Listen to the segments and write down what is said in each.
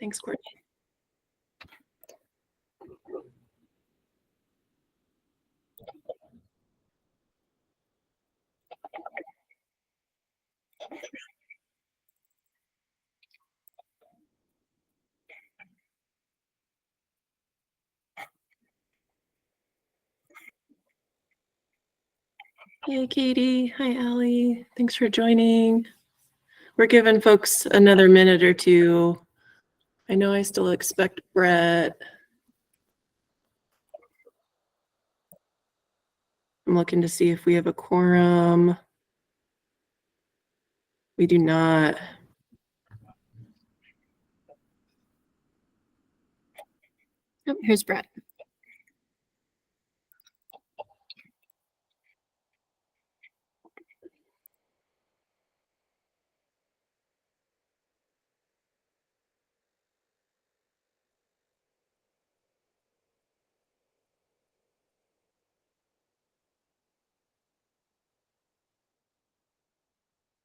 Thanks, Courtney. Hey, Katie. Hi, Allie. Thanks for joining. We're giving folks another minute or two. I know I still expect Brett. I'm looking to see if we have a quorum. We do not. Oh, here's Brett.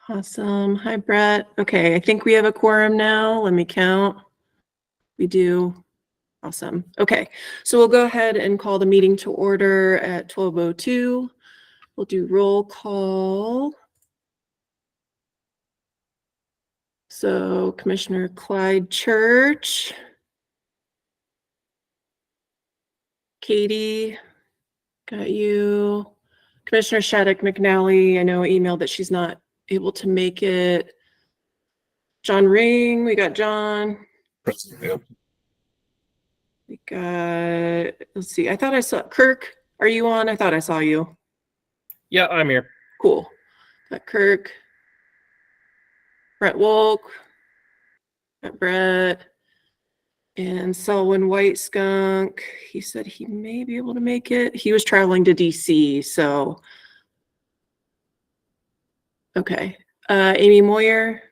Awesome. Hi, Brett. Okay, I think we have a quorum now. Let me count. We do. Awesome. Okay, so we'll go ahead and call the meeting to order at 12:02. We'll do roll call. So Commissioner Clyde Church. Katie, got you. Commissioner Shattuck McNally, I know emailed that she's not able to make it. John Ring, we got John. We got, let's see, I thought I saw Kirk. Are you on? I thought I saw you. Yeah, I'm here. Cool. Got Kirk. Brett Wolk. Got Brett. And Selwyn White Skunk. He said he may be able to make it. He was traveling to DC, so. Okay. Amy Moyer.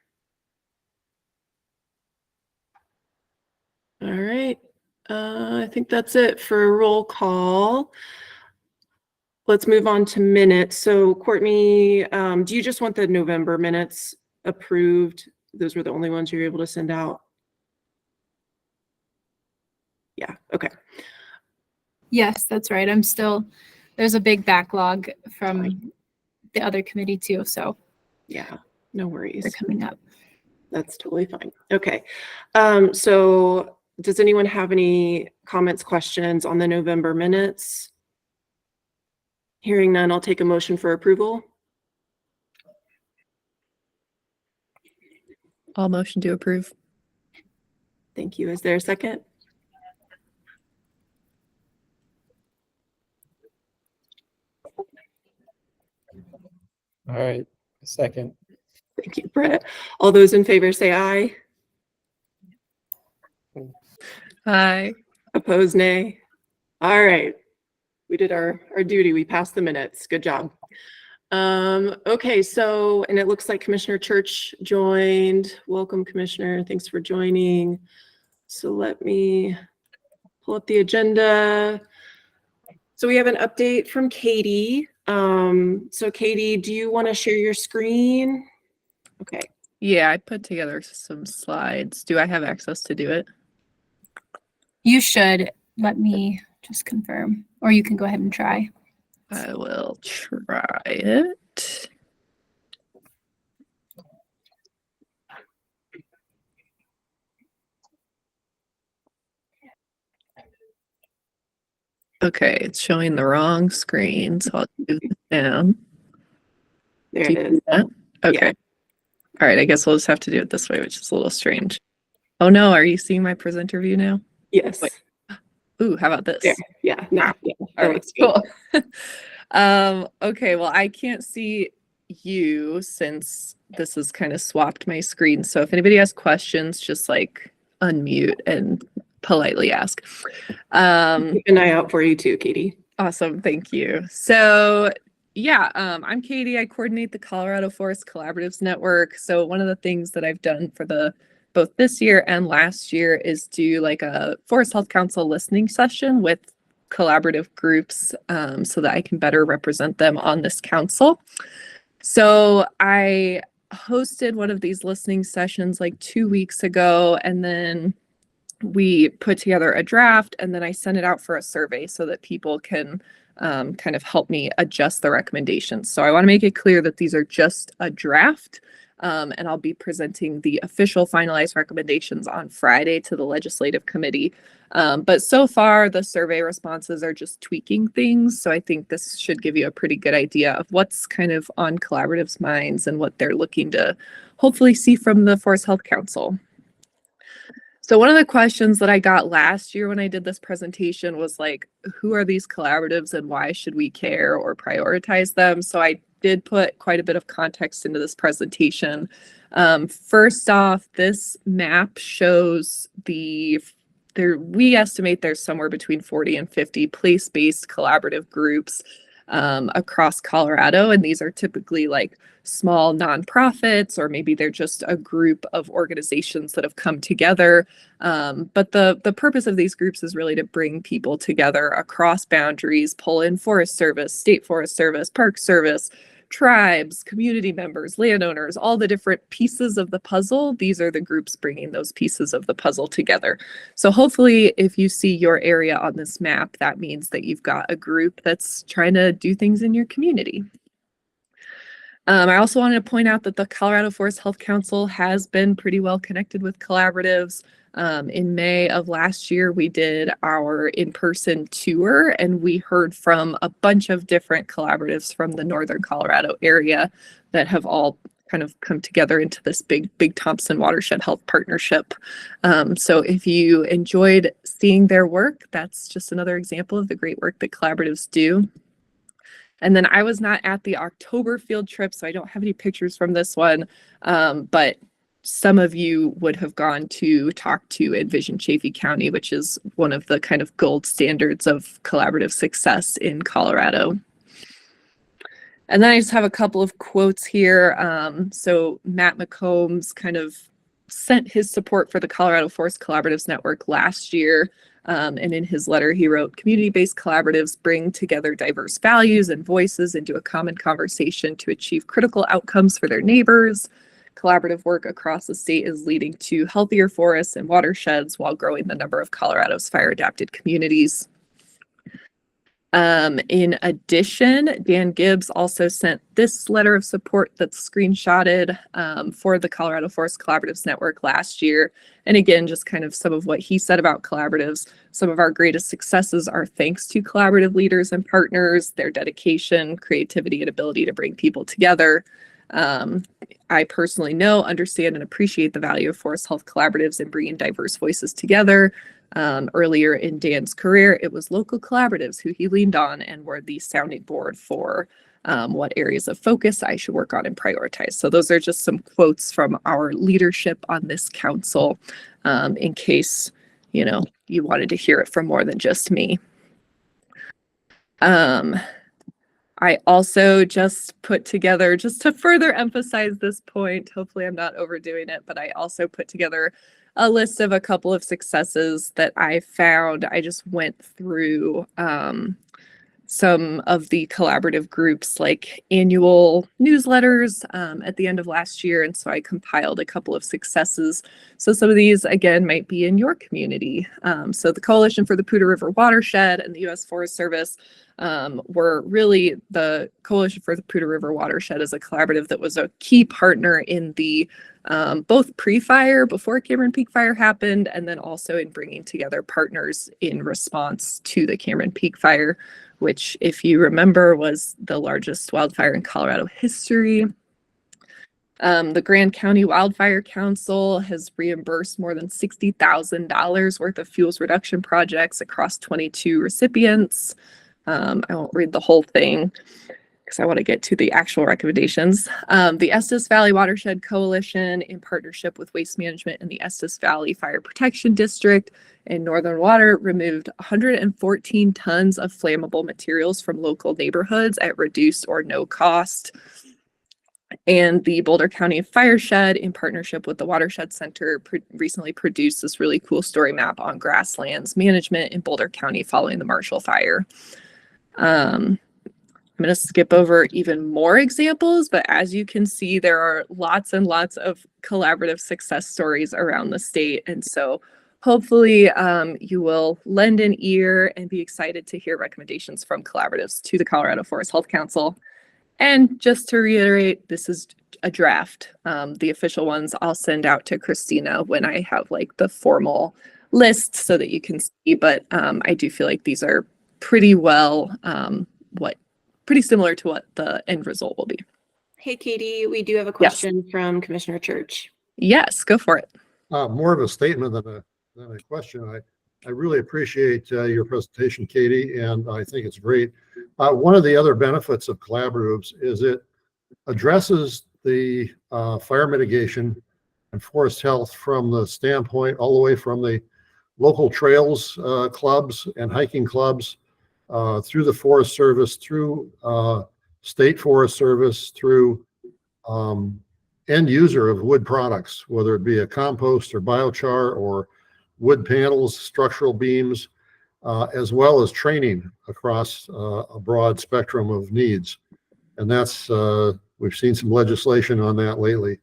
All right. I think that's it for roll call. Let's move on to minutes. So Courtney, do you just want the November minutes approved? Those were the only ones you were able to send out? Yeah, okay. Yes, that's right. There's a big backlog from the other committee too, so Yeah, no worries. they're coming up. That's totally fine. Okay. So does anyone have any comments, questions on the November minutes? Hearing none, I'll take a motion for approval. I'll motion to approve. Thank you. Is there a second? All right, a second. Thank you, Brett. All those in favor say aye. Aye. Opposed, nay. All right. We did our duty. We passed the minutes. Good job. Okay, so, and it looks like Commissioner Church joined. Welcome, Commissioner. Thanks for joining. So let me pull up the agenda. So we have an update from Katie. So Katie, do you want to share your screen? Okay. Yeah, I put together some slides. Do I have access to do it? You should. Let me just confirm, or you can go ahead and try. I will try it. Okay, it's showing the wrong screen, so I'll do this down. There Do it you is. see that? Okay. Yeah. All right, I guess we'll just have to do it this way, which is a little strange. Oh no, are you seeing my presenter view now? Yes. Wait. Ooh, how about this? There. Yeah. No. Yeah. All That right, looks good. cool. Okay, well, I can't see you since this has kind of swapped my screen. So if anybody has questions, just like unmute and politely ask. Keep an eye out for you too, Katie. Awesome, thank you. So yeah, I'm Katie. I coordinate the Colorado Forest Collaboratives Network. So one of the things that I've done for both this year and last year is do like a Forest Health Council listening session with collaborative groups so that I can better represent them on this council. So I hosted one of these listening sessions like 2 weeks ago, and then we put together a draft, and then I sent it out for a survey so that people can kind of help me adjust the recommendations. So I want to make it clear that these are just a draft, and I'll be presenting the official finalized recommendations on Friday to the legislative committee. But so far, the survey responses are just tweaking things. So I think this should give you a pretty good idea of what's kind of on Collaborative's minds and what they're looking to hopefully see from the Forest Health Council. So one of the questions that I got last year when I did this presentation was like, who are these collaboratives and why should we care or prioritize them? So I did put quite a bit of context into this presentation. First off, this map shows we estimate there's somewhere between 40 and 50 place-based collaborative groups across Colorado. And these are typically like small nonprofits, or maybe they're just a group of organizations that have come together. But the purpose of these groups is really to bring people together across boundaries, pull in Forest Service, State Forest Service, Park Service, tribes, community members, landowners, all the different pieces of the puzzle. These are the groups bringing those pieces of the puzzle together. So hopefully if you see your area on this map, that means that you've got a group that's trying to do things in your community. I also wanted to point out that the Colorado Forest Health Council has been pretty well connected with collaboratives. In May of last year, we did our in-person tour, and we heard from a bunch of different collaboratives from the Northern Colorado area that have all kind of come together into this big Thompson Watershed Health Partnership. So if you enjoyed seeing their work, that's just another example of the great work that collaboratives do. And then I was not at the October field trip, so I don't have any pictures from this one, but some of you would have gone to talk to Envision Chaffee County, which is one of the kind of gold standards of collaborative success in Colorado. And then I just have a couple of quotes here. So Matt McCombs kind of sent his support for the Colorado Forest Collaboratives Network last year. And in his letter, he wrote, "Community-based collaboratives bring together diverse values and voices into a common conversation to achieve critical outcomes for their neighbors. Collaborative work across the state is leading to healthier forests and watersheds while growing the number of Colorado's fire-adapted communities." In addition, Dan Gibbs also sent this letter of support that's screenshotted for the Colorado Forest Collaboratives Network last year. And again, just kind of some of what he said about collaboratives. Some of our greatest successes are thanks to collaborative leaders and partners, their dedication, creativity, and ability to bring people together. I personally know, understand, and appreciate the value of forest health collaboratives in bringing diverse voices together. Earlier in Dan's career, it was local collaboratives who he leaned on and were the sounding board for what areas of focus I should work on and prioritize. So those are just some quotes from our leadership on this council, in case, you know, you wanted to hear it from more than just me. I also just put together, just to further emphasize this point, hopefully I'm not overdoing it, but I also put together a list of a couple of successes that I found. I just went through some of the collaborative groups like annual newsletters at the end of last year. And so I compiled a couple of successes. So some of these, again, might be in your community. So the Coalition for the Poudre River Watershed and the U.S. Forest Service were really, the Coalition for the Poudre River Watershed is a collaborative that was a key partner in the both pre-fire, before Cameron Peak Fire happened, and then also in bringing together partners in response to the Cameron Peak Fire, which, if you remember, was the largest wildfire in Colorado history. The Grand County Wildfire Council has reimbursed more than $60,000 worth of fuels reduction projects across 22 recipients. I won't read the whole thing because I want to get to the actual recommendations. The Estes Valley Watershed Coalition, in partnership with Waste Management and the Estes Valley Fire Protection District and Northern Water, removed 114 tons of flammable materials from local neighborhoods at reduced or no cost. And the Boulder County Fireshed, in partnership with the Watershed Center, recently produced this really cool story map on grasslands management in Boulder County following the Marshall Fire. I'm going to skip over even more examples, but as you can see, there are lots and lots of collaborative success stories around the state. And so hopefully you will lend an ear and be excited to hear recommendations from collaboratives to the Colorado Forest Health Council. And just to reiterate, this is a draft. The official ones I'll send out to Christina when I have like the formal list so that you can see, but I do feel like these are pretty well pretty similar to what the end result will be. Hey, Katie, we do have a question from Commissioner Church. Yes, go for it. More of a statement than a question. I really appreciate your presentation, Katie, and I think it's great. One of the other benefits of collaboratives is it addresses the fire mitigation and forest health from the standpoint all the way from the local trails clubs and hiking clubs through the Forest Service, through State Forest Service, through end user of wood products, whether it be a compost or biochar or wood panels, structural beams, as well as training across a broad spectrum of needs. And that's, we've seen some legislation on that lately.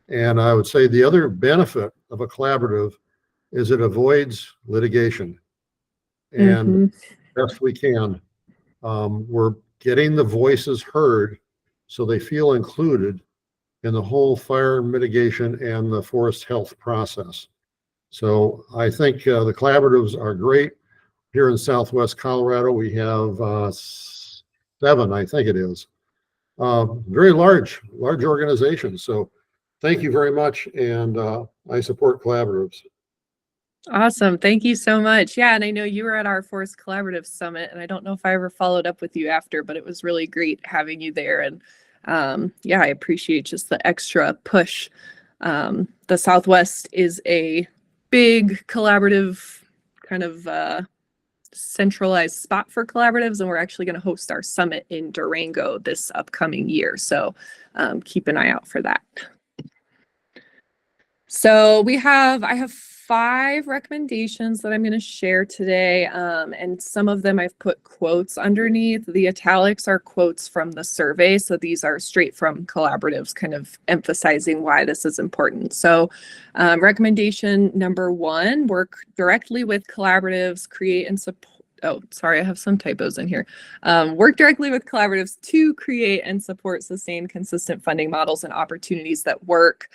And I would say the other benefit of a collaborative is it avoids litigation. And best we can, we're getting the voices heard so they feel included in the whole fire mitigation and the forest health process. So I think the collaboratives are great. Here in Southwest Colorado, we have 7, I think it is. Very large organizations. So thank you very much. And I support collaboratives. Awesome. Thank you so much. Yeah, and I know you were at our Forest Collaborative Summit, and I don't know if I ever followed up with you after, but it was really great having you there. And yeah, I appreciate just the extra push. The Southwest is a big collaborative kind of centralized spot for collaboratives, and we're actually going to host our summit in Durango this upcoming year. So keep an eye out for that. So I have 5 recommendations that I'm going to share today, and some of them I've put quotes underneath. The italics are quotes from the survey, so these are straight from collaboratives, kind of emphasizing why this is important. So recommendation number 1, work directly with collaboratives, create and support. Oh, sorry, I have some typos in here. Work directly with collaboratives to create and support sustained, consistent funding models and opportunities that work.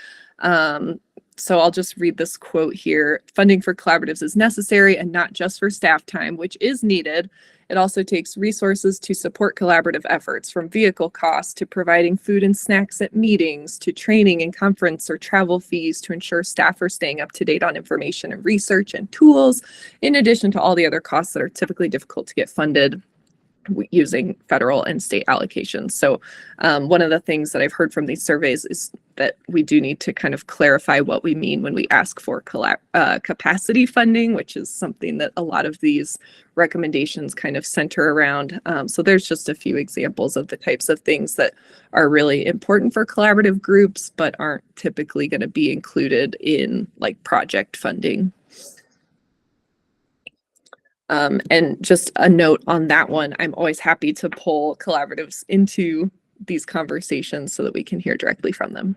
So I'll just read this quote here. Funding for collaboratives is necessary and not just for staff time, which is needed. It also takes resources to support collaborative efforts, from vehicle costs to providing food and snacks at meetings, to training and conference or travel fees to ensure staff are staying up to date on information and research and tools, in addition to all the other costs that are typically difficult to get funded using federal and state allocations. So one of the things that I've heard from these surveys is that we do need to kind of clarify what we mean when we ask for capacity funding, which is something that a lot of these recommendations kind of center around. So there's just a few examples of the types of things that are really important for collaborative groups, but aren't typically going to be included in like project funding. And just a note on that one, I'm always happy to pull collaboratives into these conversations so that we can hear directly from them.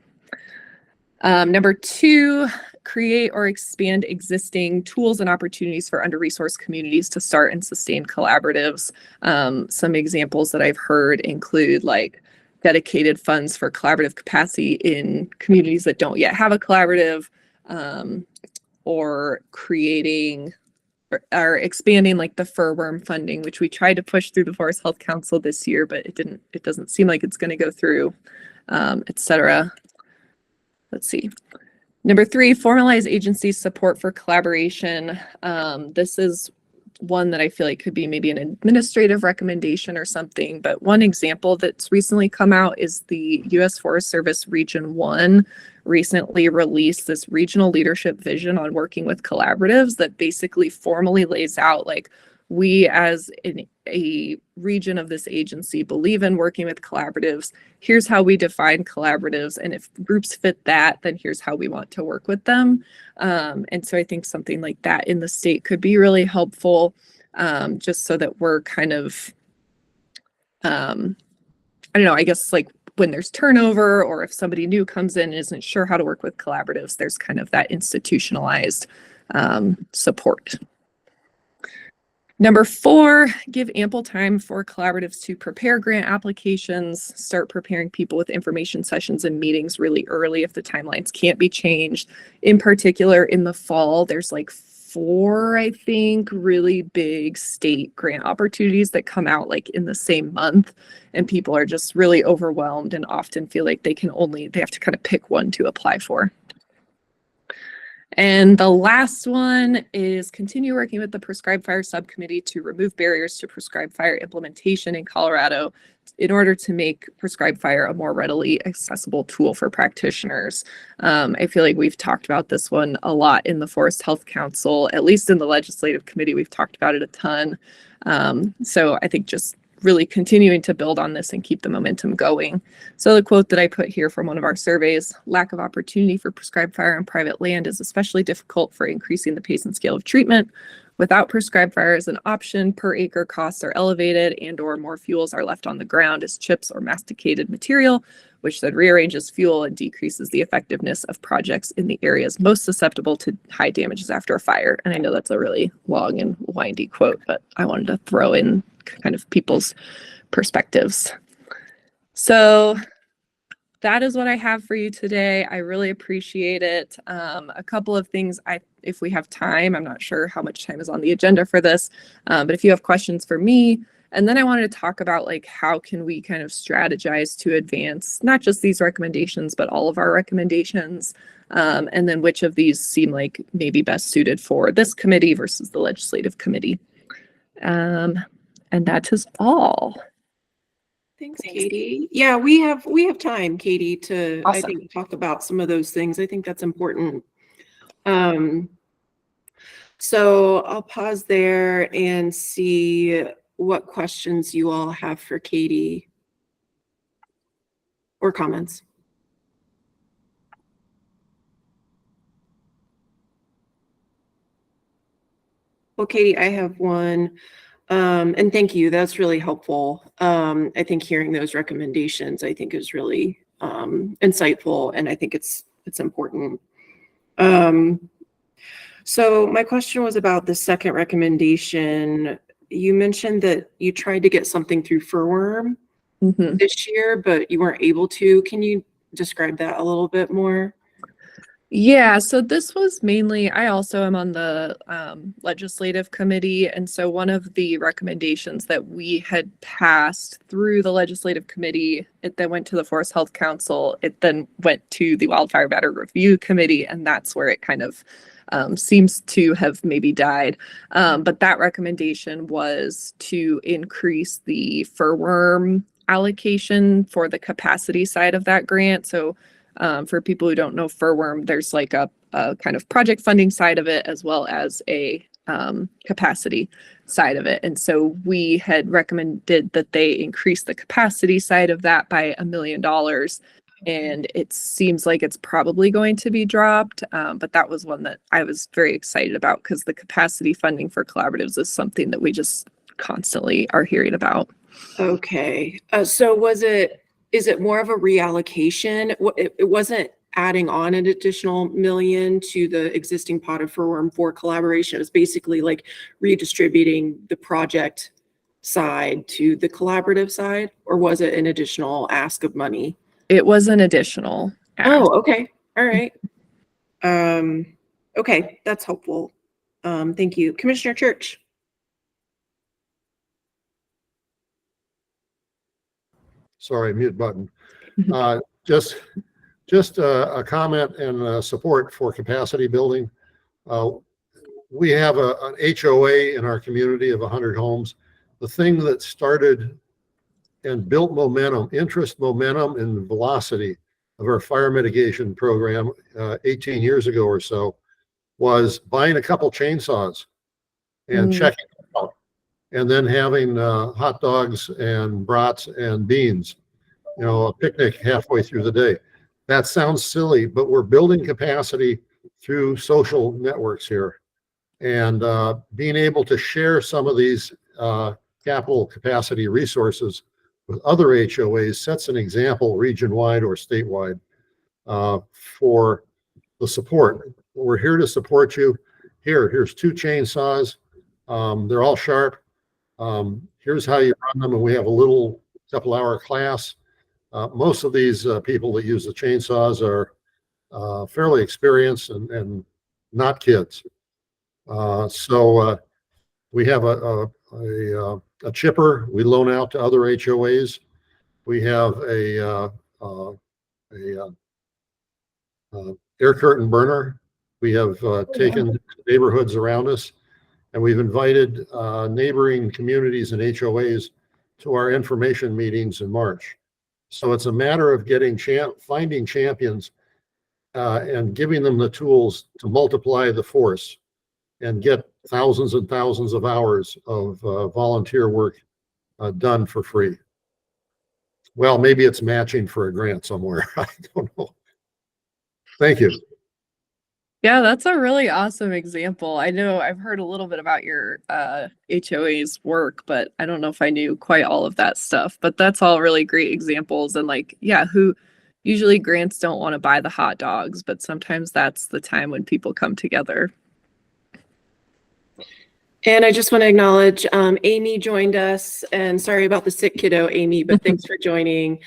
Number 2, create or expand existing tools and opportunities for under-resourced communities to start and sustain collaboratives. Some examples that I've heard include like dedicated funds for collaborative capacity in communities that don't yet have a collaborative, or creating are expanding like the furworm funding, which we tried to push through the Forest Health Council this year, but it doesn't seem like it's going to go through, etc. Let's see. Number 3, formalize agency support for collaboration. This is one that I feel like could be maybe an administrative recommendation or something, but one example that's recently come out is the U.S. Forest Service Region 1 recently released this regional leadership vision on working with collaboratives that basically formally lays out like, we as a region of this agency believe in working with collaboratives. Here's how we define collaboratives. And if groups fit that, then here's how we want to work with them. And so I think something like that in the state could be really helpful, just so that we're kind of, I don't know, I guess like when there's turnover or if somebody new comes in and isn't sure how to work with collaboratives, there's kind of that institutionalized support. Number 4, give ample time for collaboratives to prepare grant applications, start preparing people with information sessions and meetings really early if the timelines can't be changed. In particular, in the fall, there's like 4, I think, really big state grant opportunities that come out like in the same month, and people are just really overwhelmed and often feel like they have to kind of pick one to apply for. And the last one is continue working with the Prescribed Fire Subcommittee to remove barriers to prescribed fire implementation in Colorado in order to make prescribed fire a more readily accessible tool for practitioners. I feel like we've talked about this one a lot in the Forest Health Council, at least in the Legislative Committee, we've talked about it a ton. So I think just really continuing to build on this and keep the momentum going. So the quote that I put here from one of our surveys, lack of opportunity for prescribed fire on private land is especially difficult for increasing the pace and scale of treatment. Without prescribed fire as an option, per acre costs are elevated and or more fuels are left on the ground as chips or masticated material, which then rearranges fuel and decreases the effectiveness of projects in the areas most susceptible to high damages after a fire. And I know that's a really long and windy quote, but I wanted to throw in kind of people's perspectives. So that is what I have for you today. I really appreciate it. A couple of things, if we have time, I'm not sure how much time is on the agenda for this, but if you have questions for me, and then I wanted to talk about like how can we kind of strategize to advance not just these recommendations, but all of our recommendations, and then which of these seem like maybe best suited for this committee versus the legislative committee. And that is all. Thanks, Katie. Yeah, we have time, Katie, to I Awesome. think talk about some of those things. I think that's important. So I'll pause there and see what questions you all have for Katie or comments. Well, Katie, I have one. And thank you. That's really helpful. I think hearing those recommendations, I think is really insightful, and I think it's important. So my question was about the second recommendation. You mentioned that you tried to get something through Furworm this year, but you weren't able to. Can you describe that a little bit more? Yeah, so this was mainly, I also am on the legislative committee. And so one of the recommendations that we had passed through the legislative committee, it then went to the Forest Health Council. It then went to the Wildfire Matter Review Committee. And that's where it kind of seems to have maybe died. But that recommendation was to increase the furworm allocation for the capacity side of that grant. So for people who don't know furworm, there's like a kind of project funding side of it as well as a capacity side of it. And so we had recommended that they increase the capacity side of that by $1 million. And it seems like it's probably going to be dropped. But that was one that I was very excited about because the capacity funding for collaboratives is something that we just constantly are hearing about. Okay. So is it more of a reallocation? It wasn't adding on an additional $1 million to the existing pot of Furworm for collaboration. It was basically like redistributing the project side to the collaborative side, or was it an additional ask of money? It was an additional ask. Oh, okay. All right. Okay, that's helpful. Thank you. Commissioner Church. Sorry, mute button. Just a comment and support for capacity building. We have an HOA in our community of 100 homes. The thing that started and built momentum, interest, momentum, and velocity of our fire mitigation program 18 years ago or so was buying a couple chainsaws and checking them out, and then having hot dogs and brats and beans, a picnic halfway through the day. That sounds silly, but we're building capacity through social networks here. And being able to share some of these capital capacity resources with other HOAs sets an example region-wide or statewide for the support. We're here to support you. here's 2 chainsaws. They're all sharp. Here's how you run them. And we have a little couple-hour class. Most of these people that use the chainsaws are fairly experienced and not kids. So we have a chipper we loan out to other HOAs. We have a air curtain burner. We have taken neighborhoods around us, and we've invited neighboring communities and HOAs to our information meetings in March. So it's a matter of finding champions and giving them the tools to multiply the force and get thousands and thousands of hours of volunteer work done for free. Well, maybe it's matching for a grant somewhere. I don't know. Thank you. Yeah, that's a really awesome example. I know I've heard a little bit about your HOA's work, but I don't know if I knew quite all of that stuff. But that's all really great examples. And like, yeah, who usually grants don't want to buy the hot dogs, but sometimes that's the time when people come together. And I just want to acknowledge Amy joined us, and sorry about the sick kiddo, Amy, but thanks for joining.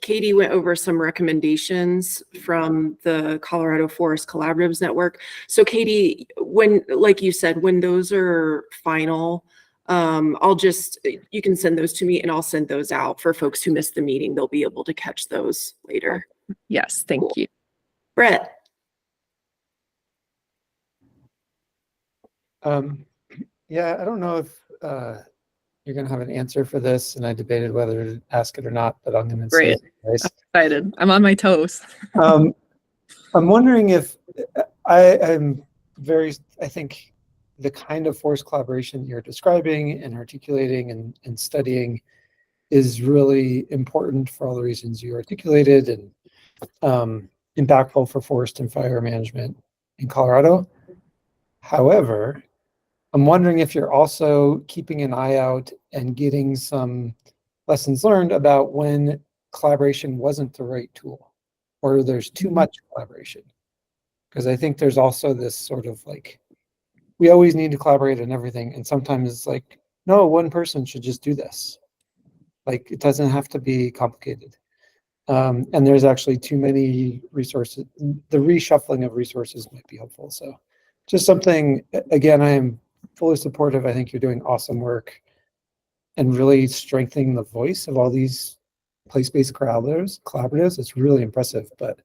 Katie went over some recommendations from the Colorado Forest Collaboratives Network. So Katie, when, like you said, when those are final, you can send those to me and I'll send those out for folks who missed the meeting. They'll be able to catch those later. Yes, thank you. Brett. Yeah, I don't know if you're going to have an answer for this, and I debated whether to ask it or not, but I'm going to say it anyways. I'm excited. I'm on my toes. I'm wondering if I think the kind of force collaboration you're describing and articulating and studying is really important for all the reasons you articulated, and impactful for forest and fire management in Colorado. However, I'm wondering if you're also keeping an eye out and getting some lessons learned about when collaboration wasn't the right tool, or there's too much collaboration. Because I think there's also this sort of like, we always need to collaborate on everything. And sometimes it's like, no, one person should just do this. Like, it doesn't have to be complicated. And there's actually too many resources. The reshuffling of resources might be helpful. So just something, again, I am fully supportive. I think you're doing awesome work and really strengthening the voice of all these place-based collaboratives. It's really impressive, but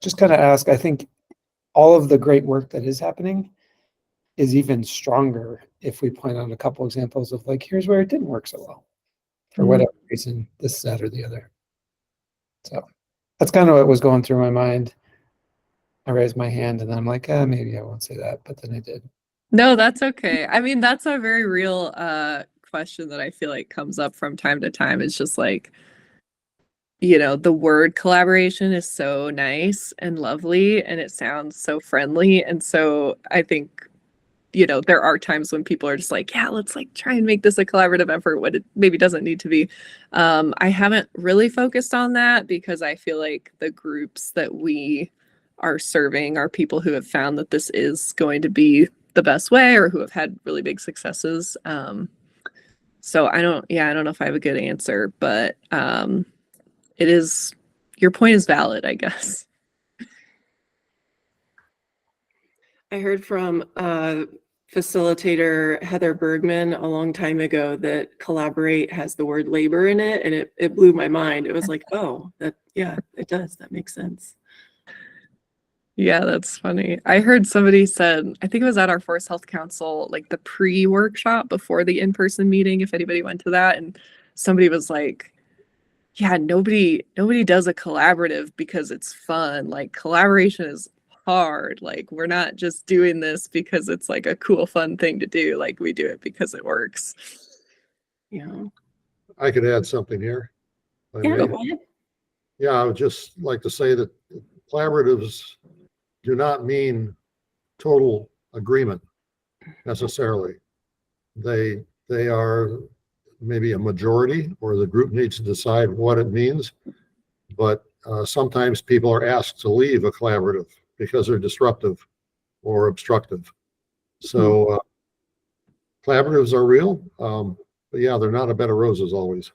just kind of ask, I think all of the great work that is happening is even stronger if we point out a couple examples of like, here's where it didn't work so well for whatever reason, this, that, or the other. So that's kind of what was going through my mind. I raised my hand and then I'm like, maybe I won't say that, but then I did. No, that's okay. I mean, that's a very real question that I feel like comes up from time to time. It's just like, you know, the word collaboration is so nice and lovely and it sounds so friendly. And so I think, you know, there are times when people are just like, yeah, let's like try and make this a collaborative effort when it maybe doesn't need to be. I haven't really focused on that because I feel like the groups that we are serving are people who have found that this is going to be the best way or who have had really big successes. So I don't know if I have a good answer, but it is, your point is valid, I guess. I heard from facilitator Heather Bergman a long time ago that collaborate has the word labor in it, and it blew my mind. It was like, oh, yeah, it does. That makes sense. Yeah, that's funny. I heard somebody said, I think it was at our Forest Health Council, like the pre-workshop before the in-person meeting, if anybody went to that, and somebody was like, yeah, nobody does a collaborative because it's fun. Like collaboration is hard. Like we're not just doing this because it's like a cool, fun thing to do. Like we do it because it works. Yeah. I could add something here. Yeah, go ahead. Yeah, I would just like to say that collaboratives do not mean total agreement necessarily. They are maybe a majority, or the group needs to decide what it means. But sometimes people are asked to leave a collaborative because they're disruptive or obstructive. So collaboratives are real, but yeah, they're not a bed of roses always.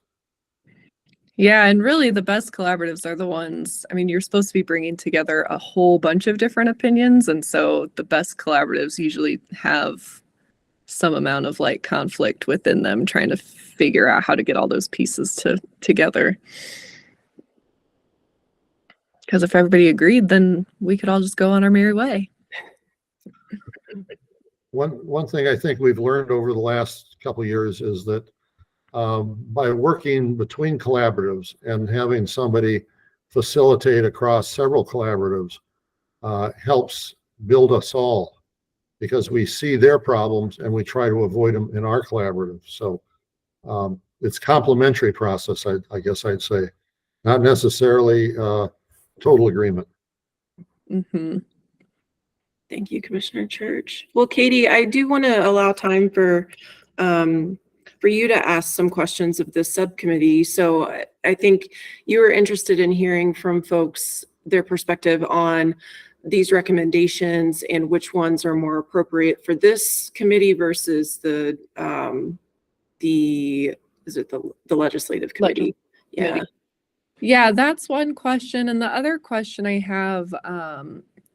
Yeah, and really the best collaboratives are the ones, I mean, you're supposed to be bringing together a whole bunch of different opinions, and so the best collaboratives usually have some amount of like conflict within them, trying to figure out how to get all those pieces together. Because if everybody agreed, then we could all just go on our merry way. One thing I think we've learned over the last couple of years is that by working between collaboratives and having somebody facilitate across several collaboratives helps build us all, because we see their problems and we try to avoid them in our collaborative. So it's complementary process, I guess I'd say, not necessarily total agreement. Mm-hmm. Thank you, Commissioner Church. Well, Katie, I do want to allow time for you to ask some questions of this subcommittee. So I think you were interested in hearing from folks their perspective on these recommendations and which ones are more appropriate for this committee versus the legislative committee? Yeah. Yeah, that's one question. And the other question I have,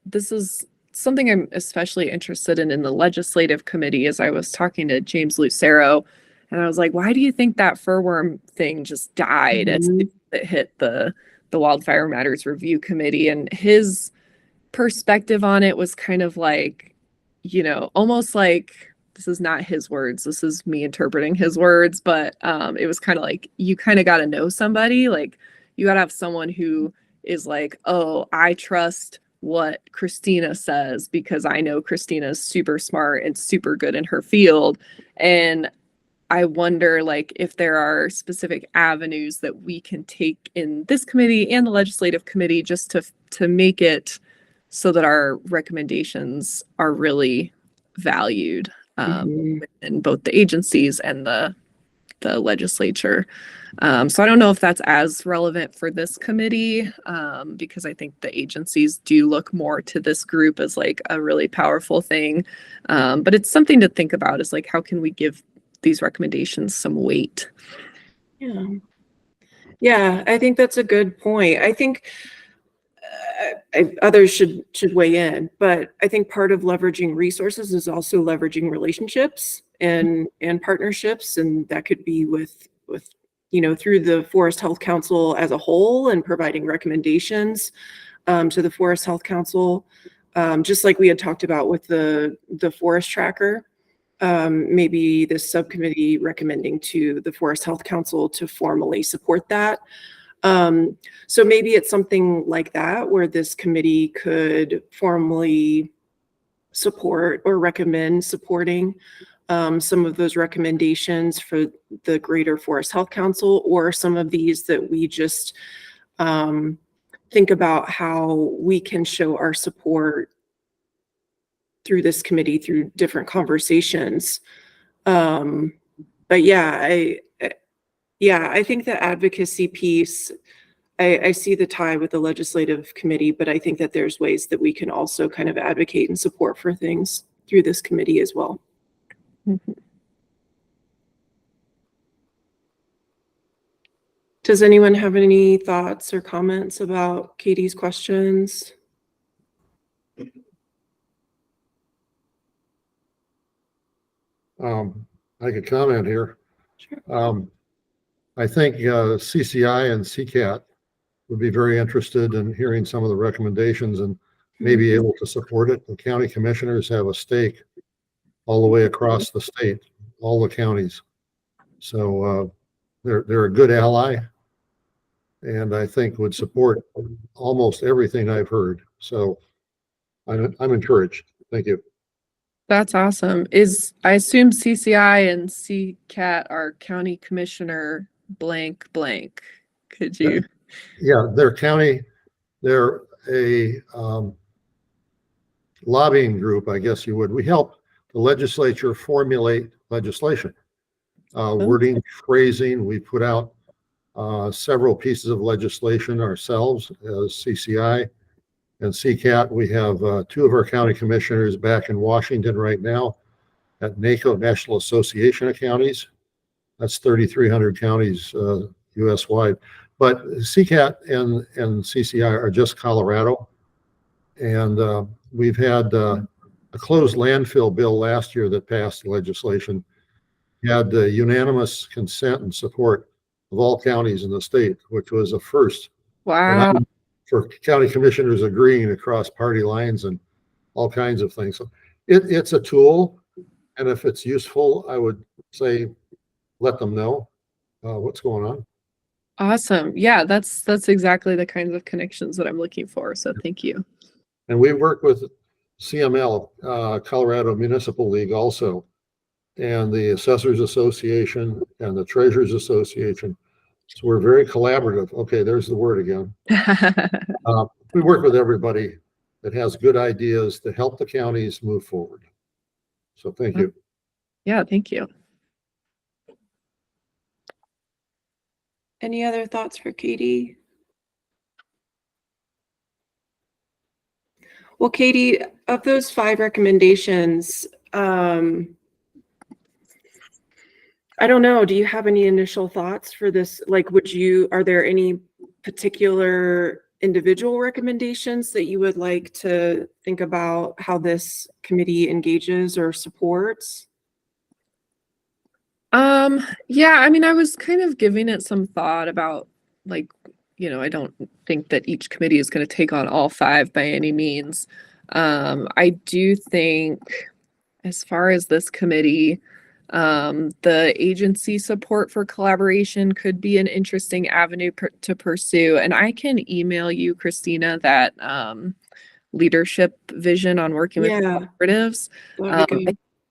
this is something I'm especially interested in the legislative committee, as I was talking to James Lucero, and I was like, why do you think that furworm thing just died as it hit the Wildfire Matters Review Committee? And his perspective on it was kind of like, almost like, this is not his words, this is me interpreting his words, but it was kind of like, you kind of got to know somebody, like you got to have someone who is like, oh, I trust what Christina says because I know Christina is super smart and super good in her field. And I wonder, like, if there are specific avenues that we can take in this committee and the legislative committee just to make it so that our recommendations are really valued in both the agencies and the legislature. So I don't know if that's as relevant for this committee, because I think the agencies do look more to this group as like a really powerful thing. But it's something to think about, is like, how can we give these recommendations some weight? Yeah, I think that's a good point. I think others should weigh in, but I think part of leveraging resources is also leveraging relationships and partnerships, and that could be with through the Forest Health Council as a whole and providing recommendations to the Forest Health Council, just like we had talked about with the forest tracker. Maybe this subcommittee recommending to the Forest Health Council to formally support that. So maybe it's something like that where this committee could formally support or recommend supporting some of those recommendations for the Greater Forest Health Council, or some of these that we just think about how we can show our support through this committee through different conversations. But yeah, I think the advocacy piece, I see the tie with the legislative committee, but I think that there's ways that we can also kind of advocate and support for things through this committee as well. Does anyone have any thoughts or comments about Katie's questions? I could comment here. Sure. I think CCI and CCAT would be very interested in hearing some of the recommendations and maybe able to support it. The county commissioners have a stake all the way across the state, all the counties. So they're a good ally, and I think would support almost everything I've heard. So I'm encouraged. Thank you. That's awesome. I assume CCI and CCAT are county commissioner blank. Could you? Yeah, they're a lobbying group, I guess you would. We help the legislature formulate legislation, wording, phrasing. We put out several pieces of legislation ourselves as CCI, And CCAT, we have two of our county commissioners back in Washington right now at NACO, National Association of Counties. That's 3,300 counties US wide. But CCAT and CCI are just Colorado. And we've had a closed landfill bill last year that passed legislation, had unanimous consent and support of all counties in the state, which was a first. Wow. For county commissioners agreeing across party lines and all kinds of things. So it's a tool, and if it's useful, I would say let them know what's going on. Awesome. Yeah, that's exactly the kinds of connections that I'm looking for. So thank you. And we work with CML, Colorado Municipal League also, and the Assessors Association and the Treasurers Association. So we're very collaborative. Okay, there's the word again. We work with everybody that has good ideas to help the counties move forward. So thank you. Yeah, thank you. Any other thoughts for Katie? Well, Katie, of those 5 recommendations, I don't know, do you have any initial thoughts for this? Like, are there any particular individual recommendations that you would like to think about how this committee engages or supports? Yeah, I mean, I was kind of giving it some thought about, like, I don't think that each committee is going to take on all 5 by any means. I do think as far as this committee, the agency support for collaboration could be an interesting avenue to pursue. And I can email you, Christina, that leadership vision on working with cooperatives.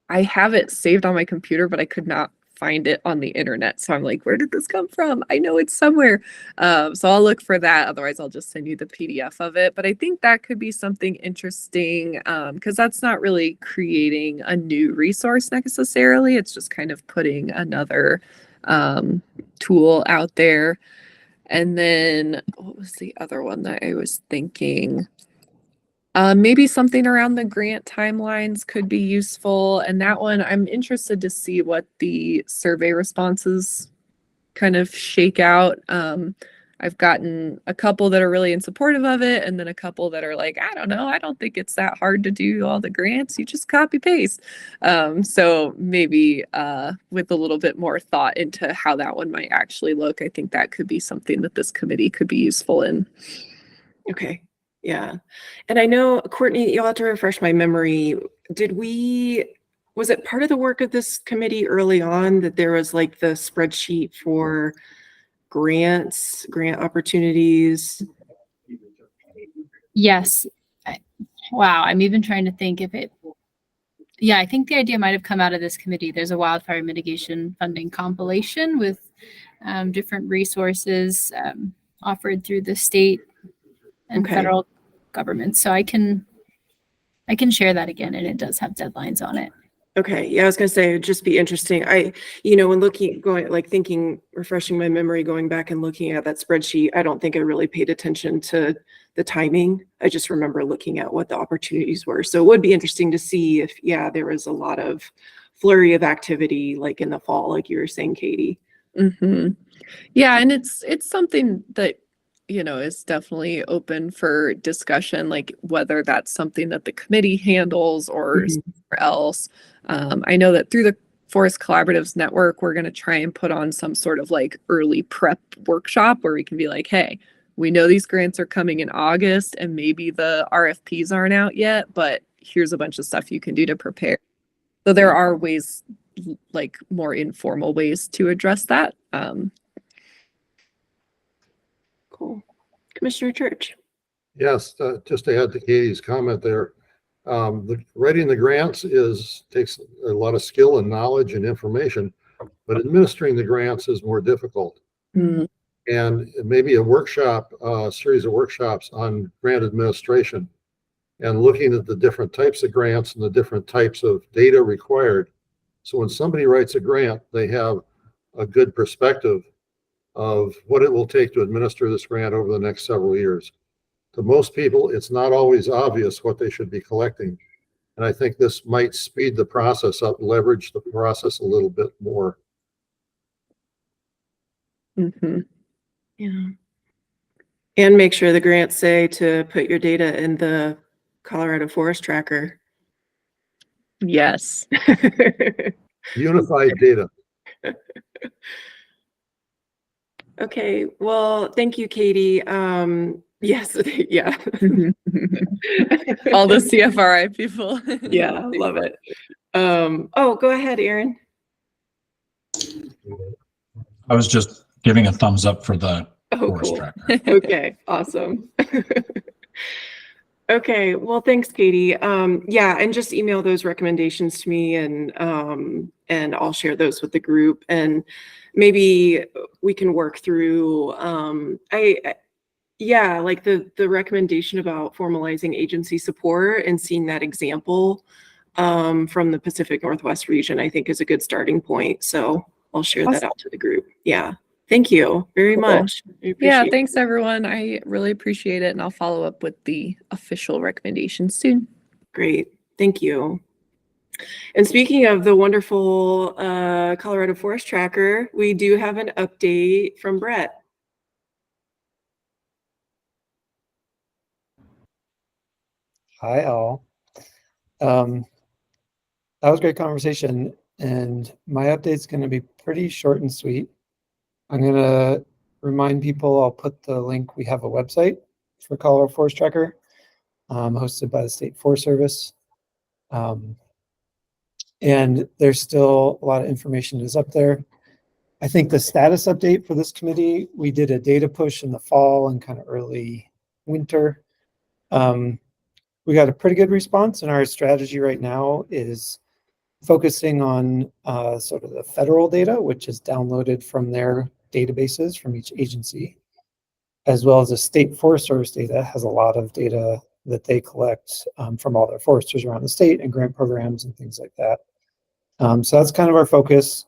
I have it saved on my computer, but I could not find it on the internet. So I'm like, where did this come from? I know it's somewhere. So I'll look for that. Otherwise, I'll just send you the PDF of it. But I think that could be something interesting because that's not really creating a new resource necessarily. It's just kind of putting another tool out there. And then what was the other one that I was thinking? Maybe something around the grant timelines could be useful. And that one, I'm interested to see what the survey responses kind of shake out. I've gotten a couple that are really in supportive of it, and then a couple that are like, I don't know, I don't think it's that hard to do all the grants. You just copy paste. So maybe with a little bit more thought into how that one might actually look, I think that could be something that this committee could be useful in. Okay. Yeah. And I know, Courtney, you'll have to refresh my memory. Was it part of the work of this committee early on that there was like the spreadsheet for grant opportunities? Yes. Wow. I'm even trying to think if it, yeah, I think the idea might have come out of this committee. There's a wildfire mitigation funding compilation with different resources offered through the state and federal government. So I can share that again, and it does have deadlines on it. Okay. Yeah, I was going to say, it'd just be interesting. When refreshing my memory, going back and looking at that spreadsheet, I don't think I really paid attention to the timing. I just remember looking at what the opportunities were. So it would be interesting to see if, there was a lot of flurry of activity, like in the fall, like you were saying, Katie. Mm-hmm. Yeah. And it's something that, is definitely open for discussion, like whether that's something that the committee handles or somewhere else. I know that through the Forest Collaboratives Network, we're going to try and put on some sort of like early prep workshop where we can be like, hey, we know these grants are coming in August and maybe the RFPs aren't out yet, but here's a bunch of stuff you can do to prepare. So there are ways, like more informal ways to address that. Cool. Commissioner Church. Yes, just to add to Katie's comment there, writing the grants takes a lot of skill and knowledge and information, but administering the grants is more difficult. Mm-hmm. And maybe a series of workshops on grant administration and looking at the different types of grants and the different types of data required. So when somebody writes a grant, they have a good perspective of what it will take to administer this grant over the next several years. to most people, it's not always obvious what they should be collecting. And I think this might speed the process up, leverage the process a little bit more. Mhm. Yeah. And make sure the grants say to put your data in the Colorado Forest Tracker. Yes. Unified data. Okay, well, thank you, Katie. Yes, yeah. Mhm. All the CFRI people. Yeah, love it. Oh, go ahead, Aaron. I was just giving a thumbs up for the Oh, forest cool. tracker. Okay, awesome. Okay, well, thanks, Katie. Yeah, and just email those recommendations to me and I'll share those with the group and maybe we can work through yeah, like the recommendation about formalizing agency support and seeing that example from the Pacific Northwest region, I think is a good starting point. So I'll share that Awesome. out to the group. Yeah. Thank you very Cool. much. I Yeah, appreciate it. thanks everyone. I really appreciate it, and I'll follow up with the official recommendations soon. Great. Thank you. And speaking of the wonderful Colorado Forest Tracker, we do have an update from Brett. Hi, all. That was a great conversation, and my update's going to be pretty short and sweet. I'm going to remind people, I'll put the link. We have a website for Colorado Forest Tracker, hosted by the State Forest Service. And there's still a lot of information is up there. I think the status update for this committee, we did a data push in the fall and kind of early winter. We got a pretty good response, and our strategy right now is focusing on sort of the federal data, which is downloaded from their databases from each agency, as well as the State Forest Service data has a lot of data that they collect from all their foresters around the state and grant programs and things like that. So that's kind of our focus,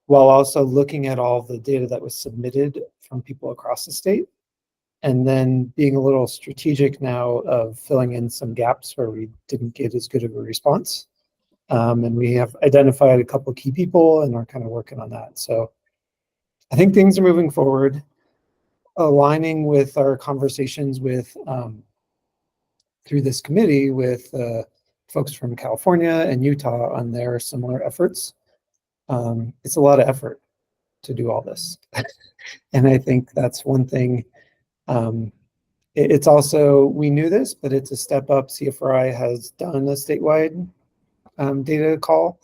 while also looking at all the data that was submitted from people across the state, and then being a little strategic now of filling in some gaps where we didn't get as good of a response. And we have identified a couple of key people and are kind of working on that. So I think things are moving forward, aligning with our conversations with through this committee with folks from California and Utah on their similar efforts. It's a lot of effort to do all this. And I think that's one thing. It's also, we knew this, but it's a step up. CFRI has done a statewide data call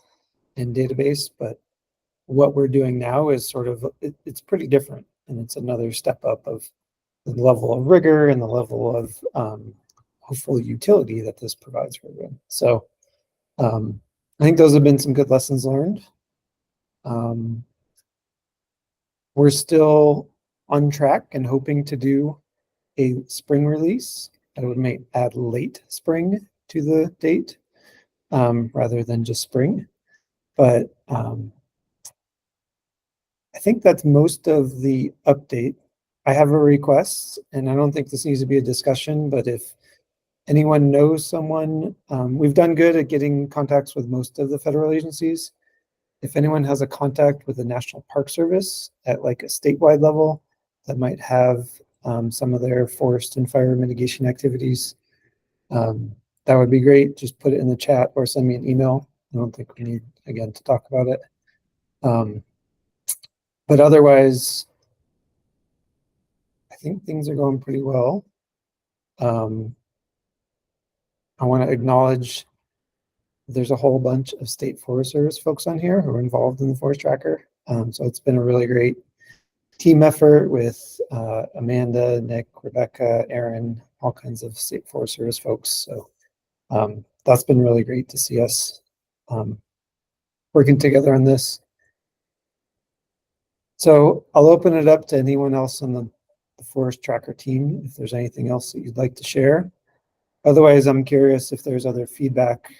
and database, but what we're doing now is sort of, it's pretty different. And it's another step up of the level of rigor and the level of hopefully utility that this provides for everyone. So I think those have been some good lessons learned. We're still on track and hoping to do a spring release. I would add late spring to the date rather than just spring. But I think that's most of the update. I have a request, and I don't think this needs to be a discussion, but if anyone knows someone, we've done good at getting contacts with most of the federal agencies. If anyone has a contact with the National Park Service at like a statewide level that might have some of their forest and fire mitigation activities, that would be great. Just put it in the chat or send me an email. I don't think we need, again, to talk about it. But otherwise, I think things are going pretty well. I want to acknowledge there's a whole bunch of State Forest Service folks on here who are involved in the Forest Tracker. So it's been a really great team effort with Amanda, Nick, Rebecca, Aaron, all kinds of State Forest Service folks. So that's been really great to see us working together on this. So I'll open it up to anyone else on the Forest Tracker team if there's anything else that you'd like to share. Otherwise, I'm curious if there's other feedback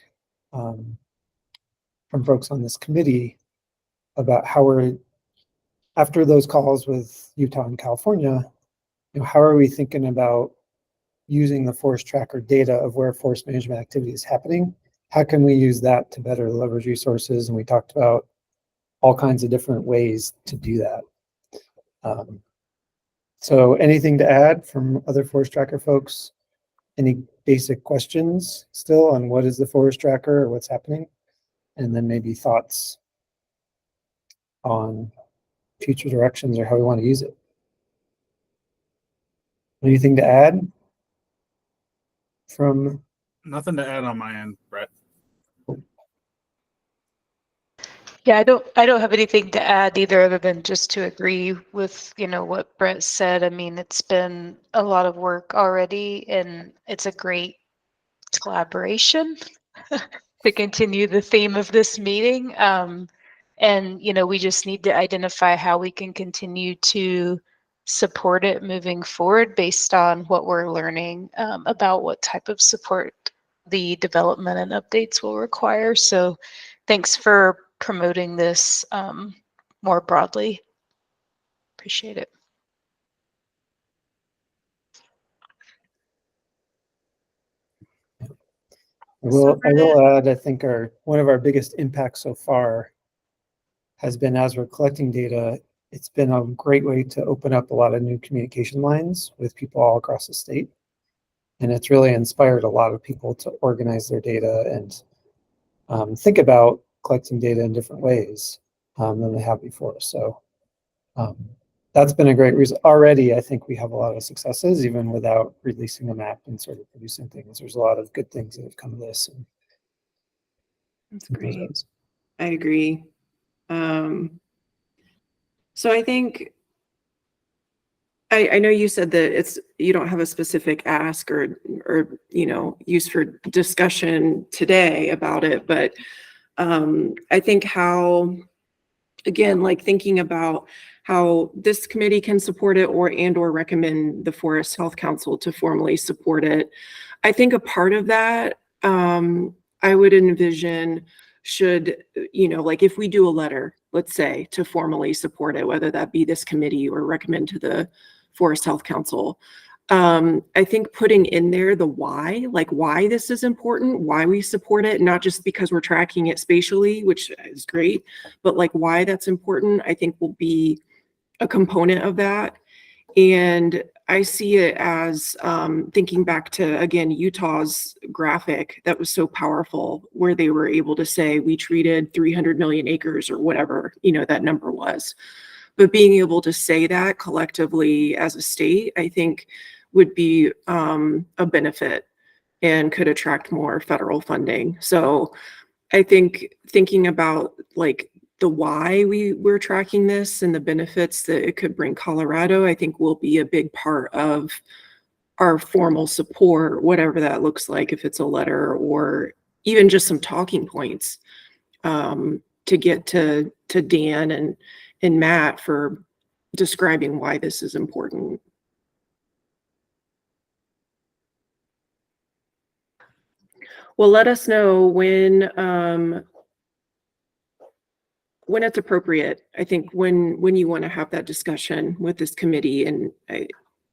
from folks on this committee about how we're, after those calls with Utah and California, how are we thinking about using the forest tracker data of where forest management activity is happening, how can we use that to better leverage resources? And we talked about all kinds of different ways to do that. So anything to add from other forest tracker folks? Any basic questions still on what is the forest tracker or what's happening? And then maybe thoughts on future directions or how we want to use it. Anything to add from? Nothing to add on my end, Brett. Yeah, I don't have anything to add either, other than just to agree with, what Brett said. I mean, it's been a lot of work already, and it's a great collaboration to continue the theme of this meeting. And, we just need to identify how we can continue to support it moving forward based on what we're learning about what type of support the development and updates will require. So thanks for promoting this more broadly. Appreciate it. I will add, I think one of our biggest impacts so far has been, as we're collecting data, it's been a great way to open up a lot of new communication lines with people all across the state. And it's really inspired a lot of people to organize their data and think about collecting data in different ways than they have before. So that's been a great reason. Already, I think we have a lot of successes, even without releasing a map and sort of producing things. There's a lot of good things that have come of this. And That's great. I agree. So I think, I know you said that you don't have a specific ask or use for discussion today about it, but I think again, thinking about how this committee can support it or recommend the Forest Health Council to formally support it. I think a part of that, I would envision should, if we do a letter, let's say, to formally support it, whether that be this committee or recommend to the Forest Health Council, I think putting in there the why, why this is important, why we support it, not just because we're tracking it spatially, which is great, but why that's important, I think will be a component of that. And I see it as thinking back to, again, Utah's graphic that was so powerful, where they were able to say we treated 300 million acres or whatever, that number was. But being able to say that collectively as a state, I think would be a benefit and could attract more federal funding. So I think thinking about the why we're tracking this and the benefits that it could bring Colorado, I think will be a big part of our formal support, whatever that looks like, if it's a letter or even just some talking points to get to Dan and Matt for describing why this is important. Well, let us know when it's appropriate. I think when you want to have that discussion with this committee, and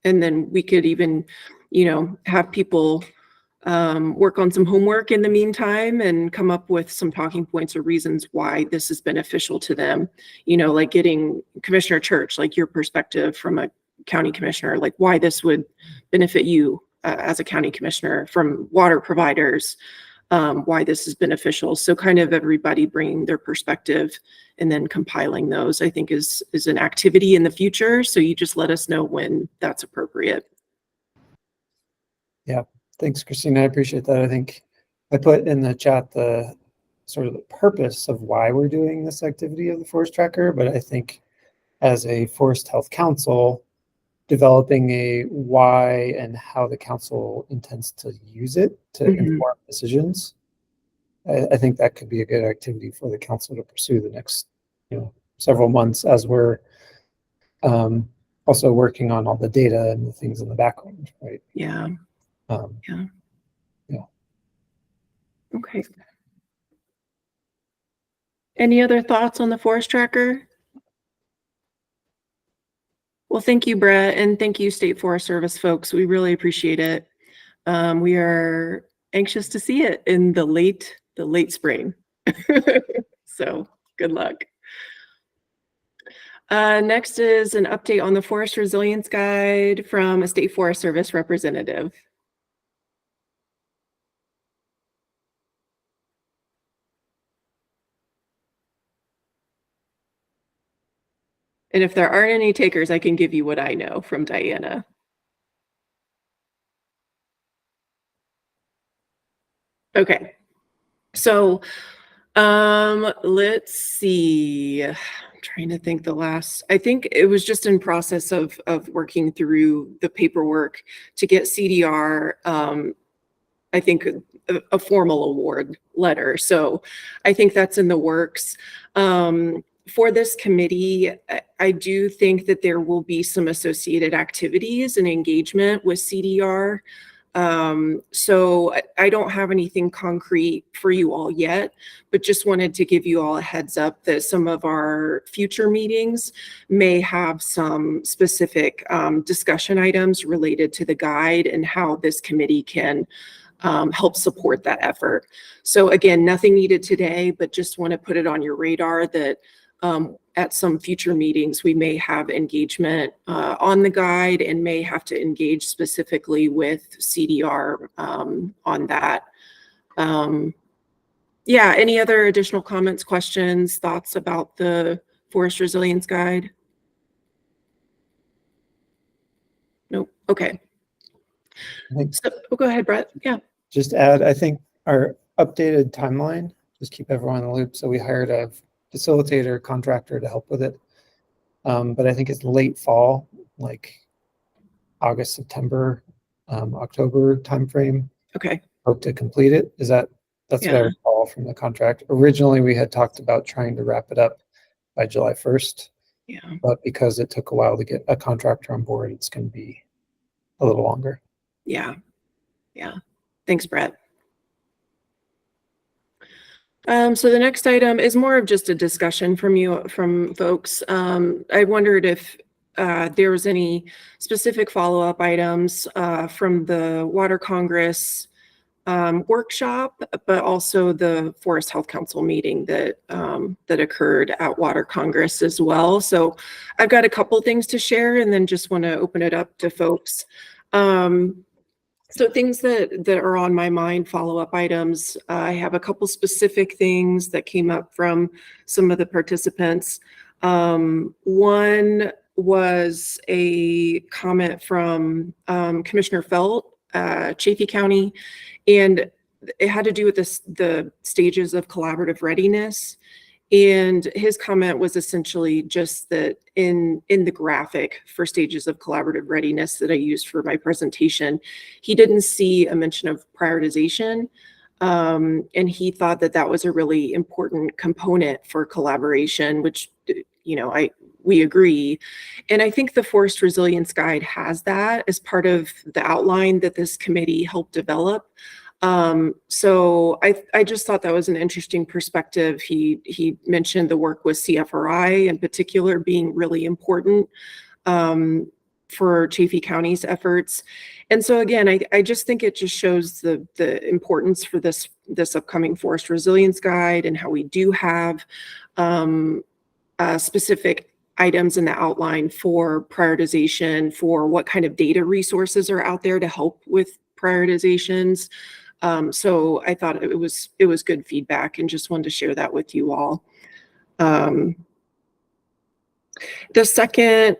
then we could even, have people work on some homework in the meantime and come up with some talking points or reasons why this is beneficial to them. Getting Commissioner Church, your perspective from a county commissioner, why this would benefit you as a county commissioner, from water providers, why this is beneficial. So kind of everybody bringing their perspective and then compiling those, I think is an activity in the future. So you just let us know when that's appropriate. Yeah, thanks, Christina. I appreciate that. I think I put in the chat the sort of the purpose of why we're doing this activity of the Forest Tracker, but I think as a Forest Health Council, developing a why and how the council intends to use it to inform decisions. I think that could be a good activity for the council to pursue the next, several months, as we're also working on all the data and the things in the background, right? Yeah. Yeah. Okay. Any other thoughts on the Forest Tracker? Well, thank you, Brett, and thank you, State Forest Service folks. We really appreciate it. We are anxious to see it in the late spring. So good luck. Next is an update on the Forest Resilience Guide from a State Forest Service representative. And if there aren't any takers, I can give you what I know from Diana. Okay, so let's see. I'm trying to think I think it was just in process of working through the paperwork to get CDR, I think a formal award letter. So I think that's in the works. For this committee, I do think that there will be some associated activities and engagement with CDR. So I don't have anything concrete for you all yet, but just wanted to give you all a heads up that some of our future meetings may have some specific discussion items related to the guide and how this committee can help support that effort. So again, nothing needed today, but just want to put it on your radar that at some future meetings, we may have engagement on the guide and may have to engage specifically with CDR on that. Yeah, any other additional comments, questions, thoughts about the Forest Resilience Guide? Nope. Okay. I think So, go ahead, Brett. Yeah. just add, I think our updated timeline, just keep everyone in the loop. So we hired a facilitator contractor to help with it. But I think it's late fall, like August, September, October timeframe. Okay. Hope to complete it. That's what I Yeah. recall from the contract. Originally, we had talked about trying to wrap it up by July 1st, Yeah. but because it took a while to get a contractor on board, it's going to be a little longer. Yeah. Yeah. Thanks, Brett. So the next item is more of just a discussion from folks. I wondered if there was any specific follow-up items from the Water Congress workshop, but also the Forest Health Council meeting that occurred at Water Congress as well. So I've got a couple things to share and then just want to open it up to folks. So things that are on my mind, follow-up items. I have a couple specific things that came up from some of the participants. One was a comment from Commissioner Felt, Chaffee County, and it had to do with the stages of collaborative readiness. And his comment was essentially just that in the graphic for stages of collaborative readiness that I used for my presentation, he didn't see a mention of prioritization. And he thought that was a really important component for collaboration, which, we agree. And I think the Forest Resilience Guide has that as part of the outline that this committee helped develop. So I just thought that was an interesting perspective. He mentioned the work with CFRI in particular being really important for Chaffee County's efforts. And so again, I just think it just shows the importance for this upcoming Forest Resilience Guide and how we do have specific items in the outline for prioritization, for what kind of data resources are out there to help with prioritizations. So I thought it was good feedback and just wanted to share that with you all. The second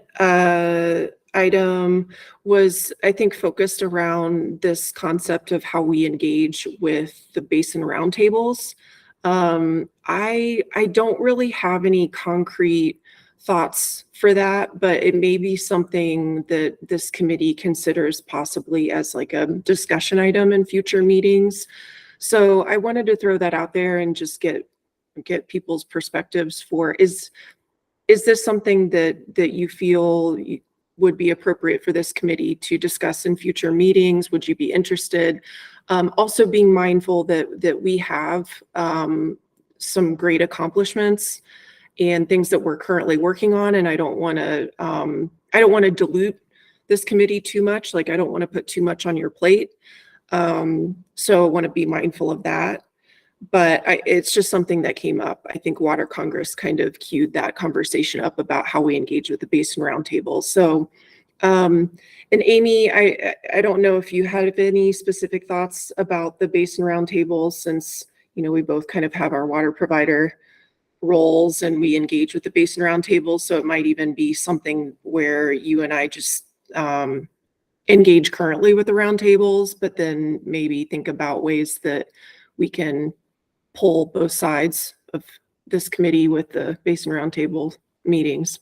item was, I think, focused around this concept of how we engage with the basin roundtables. I don't really have any concrete thoughts for that, but it may be something that this committee considers possibly as like a discussion item in future meetings. So I wanted to throw that out there and just get people's perspectives for, is this something that you feel would be appropriate for this committee to discuss in future meetings? Would you be interested? Also being mindful that we have some great accomplishments and things that we're currently working on, and I don't want to dilute this committee too much. Like, I don't want to put too much on your plate. So I want to be mindful of that. But it's just something that came up. I think Water Congress kind of queued that conversation up about how we engage with the Basin Roundtable. So, and Amy, I don't know if you have any specific thoughts about the Basin Roundtable, since, you know, we both kind of have our water provider roles and we engage with the Basin Roundtable. So it might even be something where you and I just engage currently with the roundtables, but then maybe think about ways that we can pull both sides of this committee with the Basin Roundtable meetings.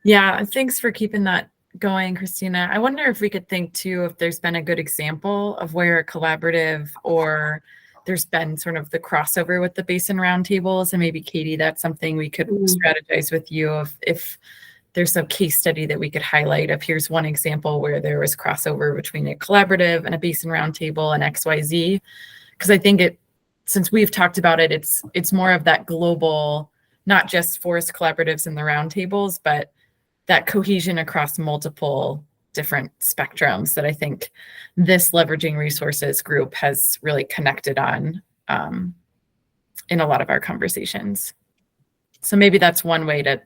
Yeah, thanks for keeping that going, Christina. I wonder if we could think too, if there's been a good example of where a collaborative or there's been sort of the crossover with the Basin Roundtables, and maybe Katie, that's something we could strategize with you if there's some case study that we could highlight of here's one example where there was crossover between a collaborative and a Basin Roundtable and XYZ. Because I think since we've talked about it, it's more of that global, not just forest collaboratives and the roundtables, but that cohesion across multiple different spectrums that I think this leveraging resources group has really connected on in a lot of our conversations. So maybe that's one way to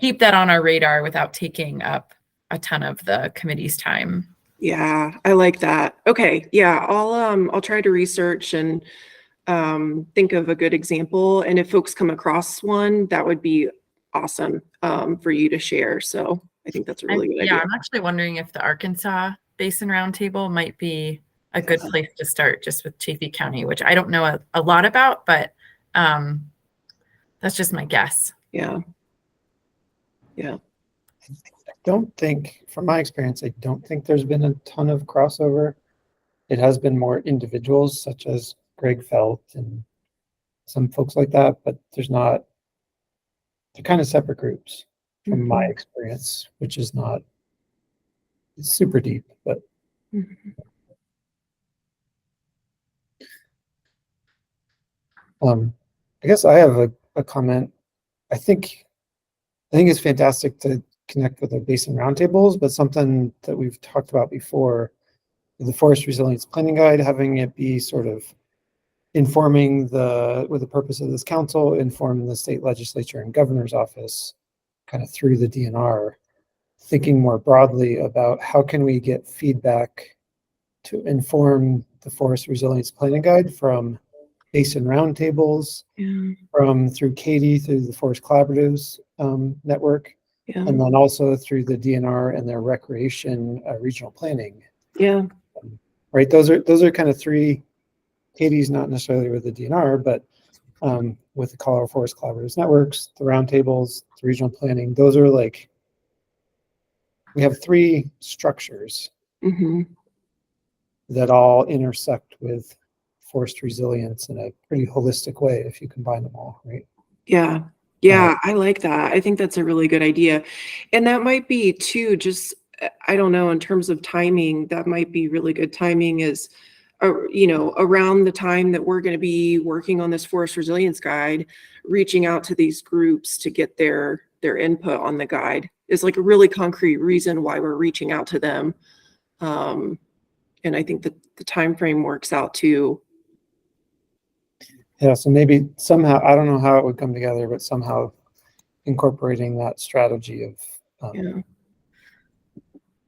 keep that on our radar without taking up a ton of the committee's time. Yeah, I like that. Okay, yeah, I'll try to research and think of a good example. And if folks come across one, that would be awesome for you to share. So I think that's a really good idea. Yeah, I'm actually wondering if the Arkansas Basin Roundtable might be a good place to start, just with Chaffee County, which I don't know a lot about, but that's just my guess. Yeah. I don't think, from my experience, I don't think there's been a ton of crossover. It has been more individuals such as Greg Felt and some folks like that, but they're kind of separate groups from my experience, which is not super deep, but I guess I have a comment. I think it's fantastic to connect with the Basin Roundtables, but something that we've talked about before, the Forest Resilience Planning Guide, having it be sort of informing with the purpose of this council, inform the state legislature and governor's office, kind of through the DNR, thinking more broadly about how can we get feedback to inform the Forest Resilience Planning Guide from Basin Roundtables, through Katie, through the Forest Collaboratives network, and then also through the DNR and their recreation regional planning. Yeah. Right. Those are kind of three. Katie's not necessarily with the DNR, but with the Colorado Forest Collaboratives networks, the roundtables, the regional planning. Those are like, we have three structures that all intersect with forest resilience in a pretty holistic way if you combine them all, right? Yeah, I like that. I think that's a really good idea. And that might be too, just, I don't know, in terms of timing, that might be really good timing is, around the time that we're going to be working on this forest resilience guide, reaching out to these groups to get their input on the guide is like a really concrete reason why we're reaching out to them. And I think that the time frame works out too. Yeah, so maybe somehow, I don't know how it would come together, but somehow incorporating that strategy of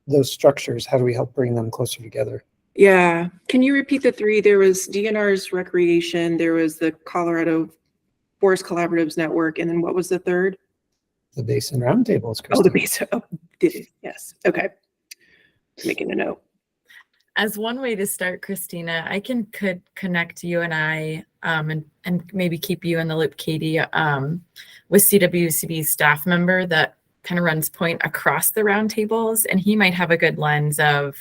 those structures, how do we help bring them closer together? Yeah. Can you repeat the three? There was DNR's recreation, there was the Colorado Forest Collaboratives Network, and then what was the third? The Basin Roundtables. Oh, the Basin. Oh, did it? Yes. Okay. Making a note. As one way to start, Christina, I could connect you and I and maybe keep you in the loop, Katie, with CWCB's staff member that kind of runs point across the roundtables, and he might have a good lens of,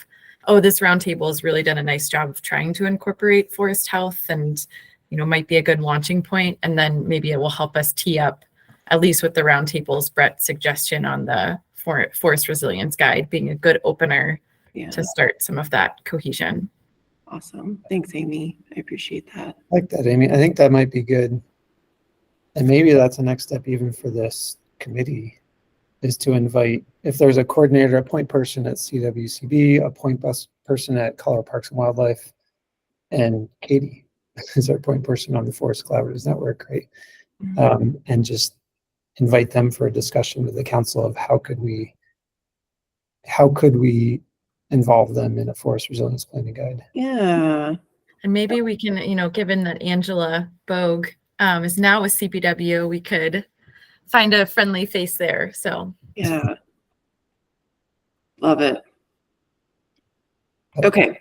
oh, this roundtable has really done a nice job of trying to incorporate forest health, and might be a good launching point, and then maybe it will help us tee up, at least with the roundtables, Brett's suggestion on the forest resilience guide being a good opener to start some of that cohesion. Awesome. Thanks, Amy. I appreciate that. I like that, Amy. I think that might be good. And maybe that's the next step even for this committee, is to invite, if there's a coordinator, a point person at CWCB, a point person at Colorado Parks and Wildlife, and Katie is our point person on the Forest Collaboratives Network, right? And just invite them for a discussion with the council of how could we involve them in a forest resilience planning guide. Yeah. And maybe we can, given that Angela Bogue is now with CPW, we could find a friendly face there. So Yeah. Love it. Okay.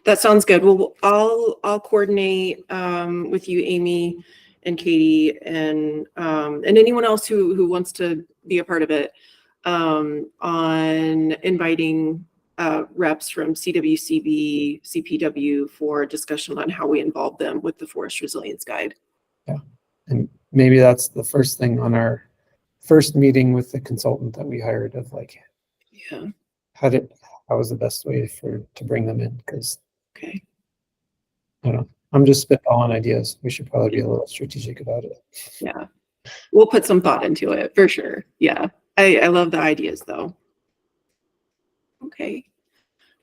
That sounds good. Well, I'll coordinate with you, Amy and Katie, and anyone else who wants to be a part of it, on inviting reps from CWCB, CPW for discussion on how we involve them with the Forest Resilience Guide. Yeah. And maybe that's the first thing on our first meeting with the consultant that we hired of like, Yeah. how was the best way to bring them in? Because Okay. I don't know. I'm just spitballing ideas. We should probably be a little strategic about it. Yeah. We'll put some thought into it for sure. Yeah. I love the ideas though. Okay.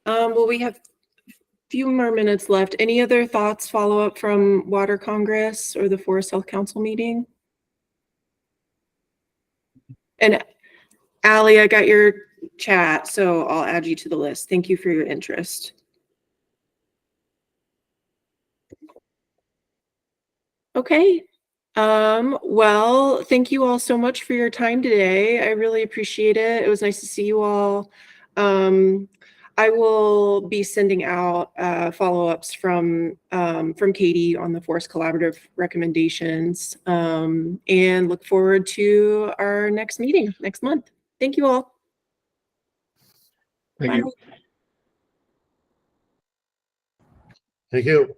Well, we have a few more minutes left. Any other thoughts, follow up from Water Congress or the Forest Health Council meeting? And Allie, I got your chat, so I'll add you to the list. Thank you for your interest. Okay. Well, thank you all so much for your time today. I really appreciate it. It was nice to see you all. I will be sending out follow-ups from Katie on the Forest Collaborative recommendations, and look forward to our next meeting next month. Thank you all. Thank Bye. you. Thank you.